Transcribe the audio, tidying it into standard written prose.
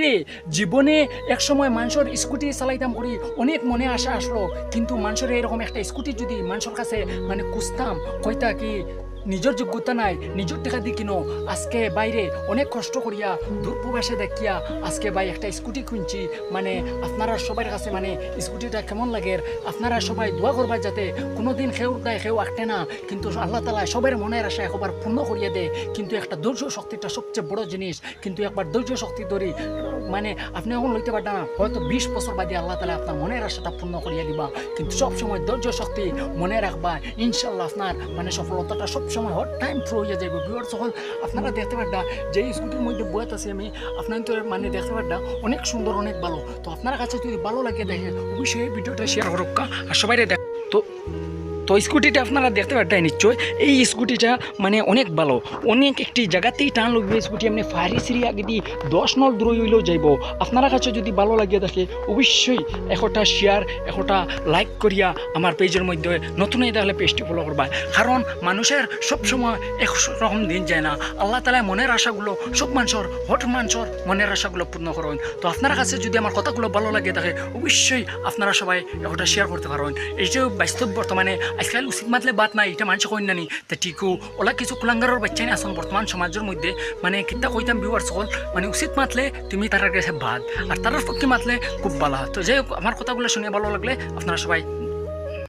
রে জীবনে এক সময় মানুষের স্কুটি চালাইতাম করি অনেক মনে আশা আসলো, কিন্তু মানুষের এরকম একটা স্কুটি যদি মানুষের কাছে মানে খুঁজতাম কইতা কি নিজের যোগ্যতা নাই, নিজের টাকা দিয়ে কিনো, আজকে বাইরে অনেক কষ্ট করিয়া দূরপ্রবাসে দেখিয়া আজকে ভাই একটা স্কুটি কিনছি। মানে আপনারা সবার কাছে মানে স্কুটিটা কেমন লাগে আপনারা সবাই দোয়া করবার যাতে কোনোদিন খেউ দেয় খেউ আঁকটে না, কিন্তু আল্লাহ তালা সবার মনের আশা একবার পূর্ণ করিয়ে দেয়। কিন্তু একটা ধৈর্য শক্তিটা সবচেয়ে বড় জিনিস, কিন্তু একবার ধৈর্য শক্তি ধরি মানে আপনি এখন লইতে পারবেন না, হয়তো 20 বছর বাদে আল্লাহ তালা আপনার মনের আশাটা পূর্ণ করিয়া দিবা, কিন্তু সবসময় ধৈর্য শক্তি মনে রাখবা, ইনশাল্লাহ আপনার মানে সফলতাটা সবসময় হট টাইম থ্রু হয়ে যাবে। ভিউয়ার্স সকল আপনারা দেখতে পারডা যে স্কুটির মধ্যে বয়াত আছে আমি আপনার তো মানে দেখতে পারডা অনেক সুন্দর অনেক ভালো। তো আপনার কাছে যদি ভালো লাগে দেখে অবশ্যই এই ভিডিওটা শেয়ার করুক আর সবাই দেখ। তো তো স্কুটিটা আপনারা দেখতে পারতেন নিশ্চয়, এই স্কুটিটা মানে অনেক ভালো, অনেক একটি জায়গাতেই টান লাগবে স্কুটি এমনি ফারি সিরি আগে দিয়ে 10 নল দূর হইলেও যাইব। আপনারা কাছে যদি ভালো লাগিয়ে থাকে অবশ্যই একটা শেয়ার একটা লাইক করিয়া আমার পেজের মধ্যে নতুন তাহলে পেজটি ফলো করবা, কারণ মানুষের সবসময় একরকম দিন যায় না। আল্লাহ তালা মনের আশাগুলো সব মানুষের হট মানুষের মনের আশাগুলো পূর্ণ করেন। তো আপনার কাছে যদি আমার কথাগুলো ভালো লাগে থাকে অবশ্যই আপনারা সবাই একটা শেয়ার করতে পারেন। এইটাও বাস্তব বর্তমানে আজকাল উচিত মাতলে বাদ নাই, এটা মানুষ কইন নানি তা ঠিকও ওলা কিছু কুলাঙ্গারের বাচ্চাই আসুন বর্তমান সমাজের মধ্যে মানে কিতা কইতাম ভিউয়ার্স সকল মানে উচিত মাতলে তুমি তার কাছে বাদ আর তার পক্ষে মাতলে খুব ভালো। তো যাই হোক আমার কথাগুলো শুনে ভালো লাগলে আপনারা সবাই